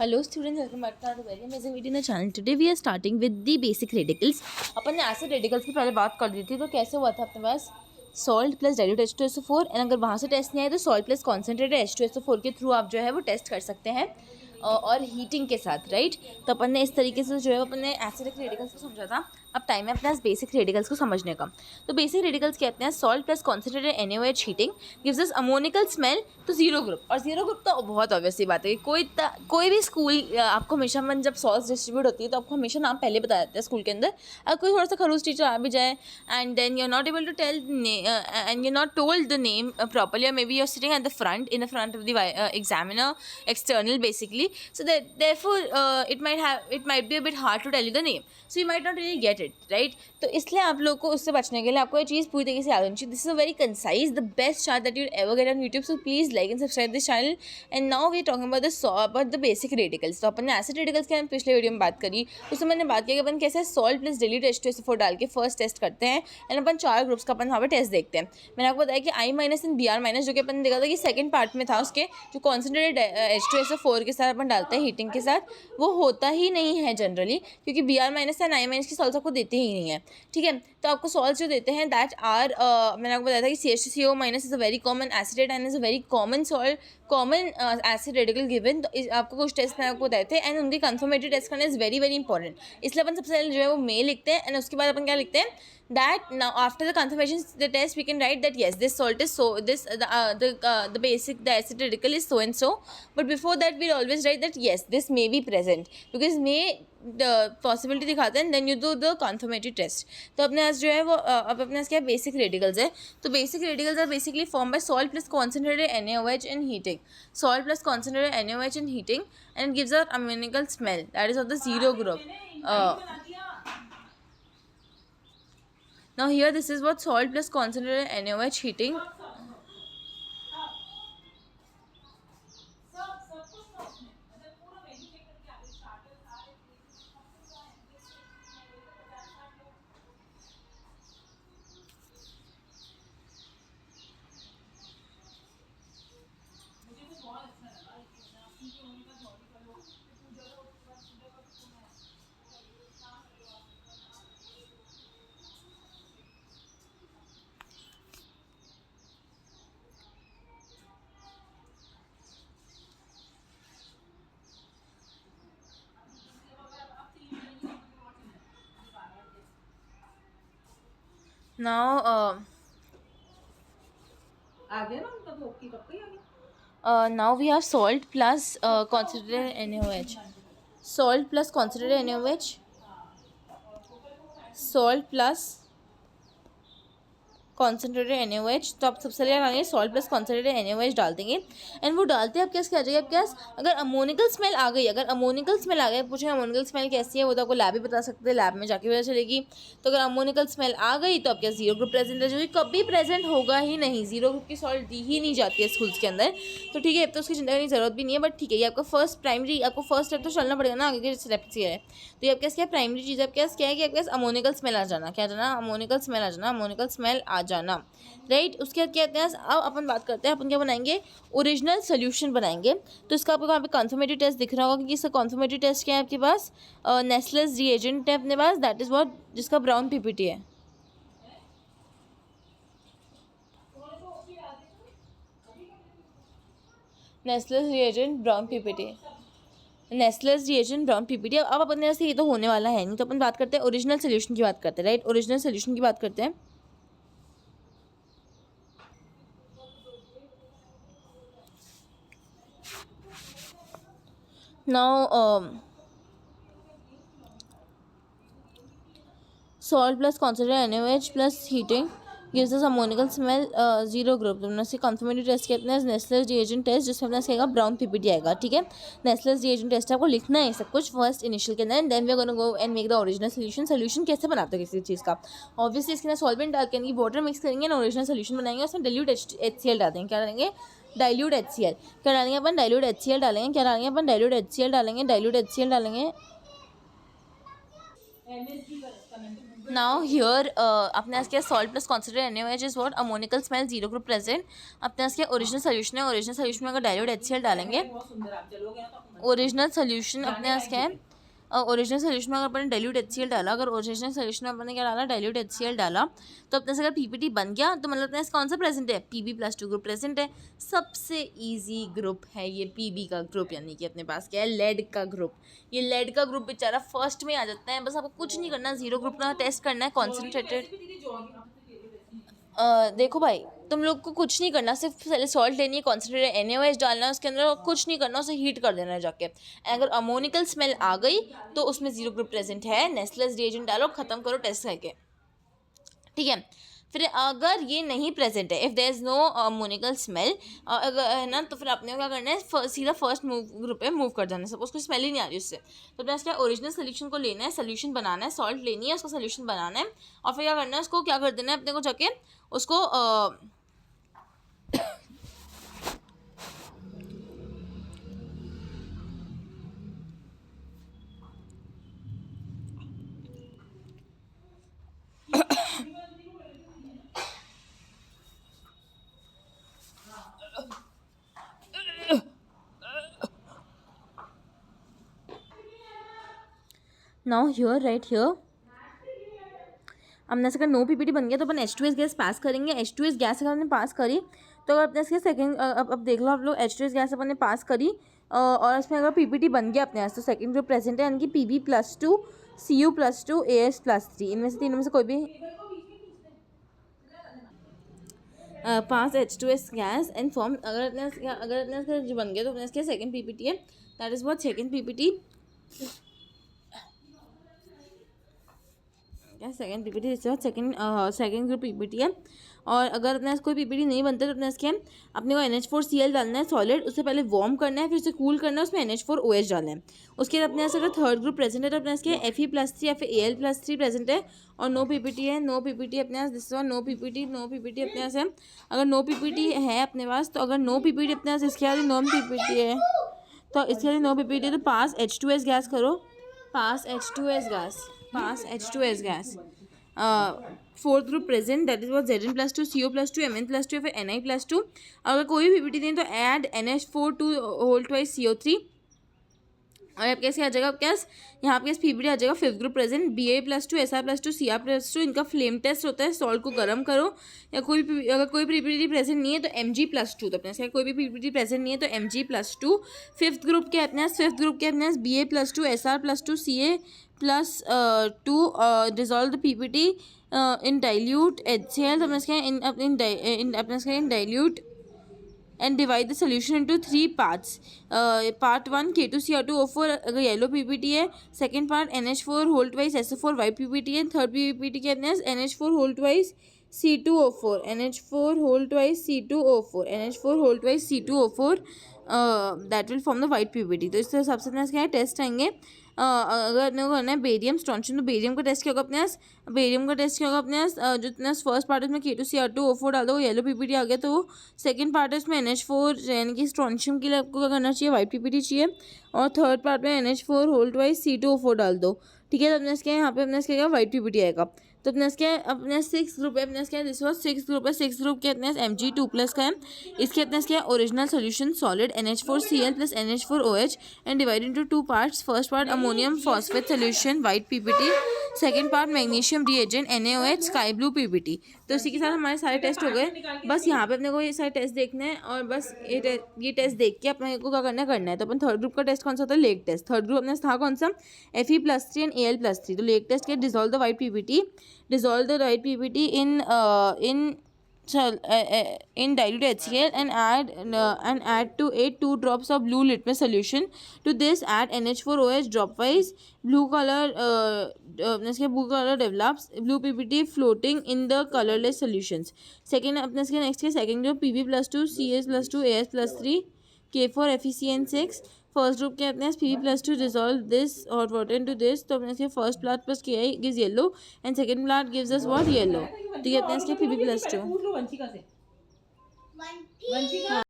Hello students, welcome back to our very amazing video in the channel. Today we are starting with the basic radicals. अपन ने acid radicals की पहले बात कर दी थी, तो कैसे हुआ था अपने पास salt plus dilute H2SO4 and अगर वहाँ से टेस्ट नहीं आया तो सॉल्ट प्लस कॉन्सेंट्रेटेड H2SO4 के थ्रू आप जो है वो टेस्ट कर सकते हैं और हीटिंग के साथ, राइट। तो अपन ने इस तरीके से जो है अपन ने एसिडिक रेडिकल्स को समझा था। अब टाइम है अपने बेसिक रेडिकल्स को समझने का। तो बेसिक रेडिकल्स कहते हैं salt plus concentrated NaOH heating gives us ammoniacal smell तो जीरो ग्रुप। और जीरो ग्रुप तो बहुत ऑब्वियसली बात है, कोई भी स्कूल आपको हमेशा मन जब सॉल्ट डिस्ट्रीब्यूट होती है तो आपको हमेशा नाम पहले बताया जाता है स्कूल के अंदर। अगर कोई थोड़ा सा खरूस टीचर आ भी जाए and then you are not able to tell and you not told the name properly, और maybe you are sitting at the front in the front of the examiner external basically, so that therefore it might be a bit hard to tell you the name, so you might not really get it, right। तो इसलिए आप लोग को उससे बचने के लिए आपको ये चीज़ पूरी तरीके से याद होनी चाहिए। This is a very concise the best chart that you ever get on YouTube, so please like and subscribe this channel. And now we talking about the basic radicals. तो अपन ने एसिड रेडिकल्स के हम पिछले video में बात करी, उसमें मैंने बात किया कि अपन कैसे सॉल्ट प्लस डाइल्यूट H2SO4 डाल के फर्स्ट टेस्ट करते हैं एंड अपन 4 ग्रुप्स का अपन वहाँ पे टेस्ट देखते हैं। मैंने आपको बताया कि I- एंड Br- जो कि अपन ने देखा था कि सेकंड पार्ट में था, उसके जो कॉन्सेंट्रेटेड H2SO4 के साथ अपन डालते हैं हीटिंग के साथ, वो होता ही नहीं है जनरली, क्योंकि Br- एंड I- की सॉल्ट्स आपको देते ही नहीं है, ठीक है। तो आपको सॉल्ट्स जो देते हैं दैट आर मैंने आपको बताया था कि CH2CO- is a very common acid and is a very common salt, common acid radical given. तो आपको कुछ टेस्ट मैंने आपको बताए थे एंड उनकी कंफर्मेटरी टेस्ट करना इज़ वेरी वेरी इंपॉर्टेंट। इसलिए अपन सबसे पहले जो है वो मे लिखते हैं एंड उसके बाद अपन क्या लिखते हैं that now after the confirmation the test we can write that yes this salt is so this the basic the acid radical is so and so, but before that we'll always write that yes this may be present because may the possibility दिखाते हैं then you do the confirmatory test। तो अपने पास जो है वो अब अपने पास क्या बेसिक रेडिकल्स है। तो basic radicals are basically form by salt plus concentrated NaOH in heating, salt plus concentrated NaOH in heating and gives out ammoniacal smell that is of the zero group. Now here this is what salt plus concentrated NaOH heating. Now now we have salt plus concentrated NaOH, salt plus concentrated NaOH, salt plus concentrated NaOH। तो आप सबसे पहले डालेंगे salt plus concentrated NaOH डाल देंगे and वो डालते हैं आप क्या आ जाएगा आपके पास। अगर अमोनिकल स्मेल आ गई, अगर अमोनिकल स्मेल आ गई, पूछेंगे अमोनिकल स्मेल कैसी है, वो तो आपको लैब ही बता सकते हैं, लैब में जाके पता चलेगी। तो अगर अमोनिकल स्मेल आ गई तो आपके जीरो ग्रुप प्रेजेंट है, जो कि कभी प्रेजेंट होगा ही नहीं, जीरो ग्रुप की सॉल्ट दी ही नहीं जाती है स्कूल्स के अंदर। तो ठीक है, तो उसकी चिंता करने की जरूरत भी नहीं है, बट ठीक है, ये आपका फर्स्ट प्राइमरी, आपको फर्स्ट स्टेप तो चलना पड़ेगा ना आगे के स्टेप से है। तो ये आपके पास क्या प्राइमरी चीज़ आपके पास क्या है कि आपके पास अमोनिकल स्मेल आ जाना, क्या जाना, अमोनिकल स्मेल आ जाना, अमोनिकल स्मेल आ जाना, राइट। उसके बाद क्या कहते हैं, अब अपन बात करते हैं, अपन क्या बनाएंगे, ओरिजिनल सोल्यूशन बनाएंगे। तो इसका आपको यहाँ पे कॉन्फर्मेटरी टेस्ट दिख रहा होगा कि इसका कॉन्फर्मेटरी टेस्ट क्या है आपके पास, नेस्लेस रिएजेंट है अपने पास, दैट इज व्हाट, जिसका ब्राउन पीपीटी है। Nessler's reagent brown PPT, Nessler's reagent brown PPT. अब अपन से ये तो होने वाला है नहीं, तो अपन बात करते हैं ओरिजिनल सोल्यूशन की बात करते हैं, राइट। ओरिजिनल सोल्यूशन की बात करते हैं। Now salt plus concentrated NaOH plus heating gives us ammonical smell, zero group. तो इसके कन्फर्मेटरी टेस्ट कहते हैं नेस्लेस रिएजेंट टेस्ट, जिसमें अपना कहेगा ब्राउन पीपीटी आएगा, ठीक है। नेस्लेस रिएजेंट टेस्ट आपको लिखना है सब कुछ फर्स्ट इनिशियल के अंदर, and then we are gonna go and make the original solution. Solution कैसे बनाते हैं किसी चीज़ का, ऑब्वियसली इसके अंदर सॉल्वेंट डाल के वाटर मिक्स करेंगे ना, ओरिजिनल सोल्यूशन बनाएंगे, उसमें डाइल्यूट HCl डाल देंगे। क्या डालेंगे, डाइल्यूट HCl। क्या डालेंगे अपन, डाइल्यूट HCl डालेंगे। क्या डालेंगे अपन, डाइल्यूट HCl डालेंगे, डाइल्यूट HCl डालेंगे। नाउ हियर अपने पास क्या salt plus concentrate NaOH is what ammoniacal smell zero group present. अपने पास क्या ओरिजिनल सोल्यूशन है. ओरिजिनल सोल्यूशन में अगर डाइल्यूट HCl डालेंगे, ओरिजिनल सोल्यूशन अपने पास क्या है, ओरिजिनल सोल्यूशन में अगर अपन ने डाइल्यूट HCl डाला, अगर ओरिजिनल सोल्यूशन में अपन ने क्या डाला, डाइल्यूट HCl डाला, तो अपने से अगर PPT बन गया तो मतलब अपने कौन सा प्रेजेंट है, Pb+2 ग्रुप प्रेजेंट है. सबसे इजी ग्रुप है ये Pb का ग्रुप, यानी कि अपने पास क्या है, लेड का ग्रुप. ये लेड का ग्रुप बेचारा फर्स्ट में आ जाता है. बस आपको कुछ नहीं करना, जीरो ग्रुप का टेस्ट करना है कॉन्सेंट्रेटेड. देखो भाई, तुम लोग को कुछ नहीं करना, सिर्फ सॉल्ट लेनी है, कॉन्सेंट्रेटेड NaOH डालना है उसके अंदर, और कुछ नहीं करना, उसे हीट कर देना है जाके. अगर अमोनिकल स्मेल आ गई तो उसमें जीरो ग्रुप प्रेजेंट है. नेस्लेस रिएजेंट डालो, खत्म करो टेस्ट करके. ठीक है. फिर अगर ये नहीं प्रेजेंट है, if there is no ammoniacal smell, अगर है ना, तो फिर आपने क्या करना है, सीधा फर्स्ट ग्रुप पे मूव कर जाना है. सपोज कोई स्मेल ही नहीं आ रही उससे, तो अपने क्या ओरिजिनल सोल्यूशन को लेना है, सोल्यूशन बनाना है, सॉल्ट लेनी है, उसका सोल्यूशन बनाना है, और फिर क्या करना है, उसको क्या कर देना है अपने को जाके, उसको नाउ हियर राइट हियर हमने से अगर नो PPT बन गया तो अपन H2S गैस पास करेंगे. H2S गैस अगर हमने पास करी तो अगर अपने इसके सेकेंड अब देख लो आप लोग, H2S गैस अपन ने पास करी और इसमें अगर PPT बन गया अपने पास, तो सेकेंड ग्रुप प्रेजेंट है, यानी कि Pb+2 Cu+2 As+3. इनमें से तीनों में से कोई भी 5 H2S गैस एंड फॉर्म. अगर अपने जो बन गया तो अपने इसके सेकेंड PPT है, that is what second PPT. क्या सेकेंड PPT, इससे सेकेंड ग्रुप PPT है. और अगर अपने कोई PPT नहीं बनता तो अपने इसके अपने को NH4Cl डालना है सॉलिड. उससे पहले वार्म करना है, फिर उसे कूल करना है, उसमें NH4OH डालना है. उसके बाद अपने अगर थर्ड ग्रुप प्रेजेंट है तो अपने इसके Fe+3 या फिर Al+3 प्रेजेंट है, और नो PPT है. नो PPT अपने पास, नो PPT अपने पास है. अगर नो PPT है अपने पास, तो अगर नो PPT अपने पास इसके बाद नो PPT है, तो इसके लिए नो PPT, तो पास H2S गैस करो, पास H2S gas. Fourth group present, that is what Zn+2 Co+2 Mn+2 या फिर Ni+2. अगर कोई भी PPT दें तो add NH4 whole twice CO3. और आपके कैसे आ जाएगा, आपके पास यहाँ आपके पास PPT आ जाएगा. Fifth group present Ba+2 Sr+2 Cr+2. इनका फ्लेम टेस्ट होता है, सॉल्ट को गर्म करो. या अगर कोई PPT प्रेजेंट नहीं है तो Mg+2. तो अपने कोई भी PPT प्रेजेंट नहीं है तो Mg+2. फिफ्थ ग्रुप के अपने Ba+2 Sr+2 Ca+2 dissolve the PPT in dilute HCl. तो अपने इन dilute and divide the solution into 3 parts. Part 1 K2Cr2O4 अगर येलो PPT है. Second part NH4 whole twice SO4 white PPT है. Third PPT के अपने NH4 whole twice C2O4 that will form the white PPT. तो इस हिसाब से अपने क्या है टेस्ट आएंगे. अगर अपने को करना है बेरियम स्ट्रॉन्शियम, तो बेरियम का टेस्ट क्या होगा अपने पास, जो अपने फर्स्ट पार्ट है उसमें K2Cr2O4 डाल दो, येलो PPT आ गया. तो सेकंड पार्ट है उसमें NH4 यानी कि स्ट्रॉन्शियम के लिए आपको क्या करना चाहिए, वाइट PPT चाहिए. और थर्ड पार्ट में NH4 होल ट्वाइस C2O4 डाल दो. ठीक है. तो अपने इसके यहाँ पे अपने इसके वाइट PPT आएगा. तो अपने सिक्स ग्रुप है, अपने दिस वाज सिक्स ग्रुप है. सिक्स ग्रुप के अपने Mg2+ का है. इसके अपने original solution solid NH4Cl plus NH4OH and divide into 2 parts. First part ammonium phosphate solution white PPT, second part magnesium reagent NaOH sky blue PPT. तो इसी के साथ हमारे सारे टेस्ट हो गए. बस यहाँ पे अपने को ये सारे टेस्ट देखने हैं, और बस ये टेस्ट देख के अपने को क्या करना है. तो अपन थर्ड ग्रुप का टेस्ट कौन सा था, लेग टेस्ट. थर्ड ग्रुप अपने था कौन सा, Fe+3 एंड Al+3. तो लेग टेस्ट के dissolve the white PPT in dilute HCl and add to it 2 drops of blue litmus solution. To this add NH4OH dropwise. Blue color develops, blue PPT floating in the colorless solutions. Second अपने इसके next के second group Pb+2 Cs+2 As+3 K4 FeCN6. First group के अपने Pb+2 dissolve this hot water into this. तो अपने इसके first plot plus Ki gives yellow and second plot gives us what, yellow. तो ये अपने इसके Pb+2.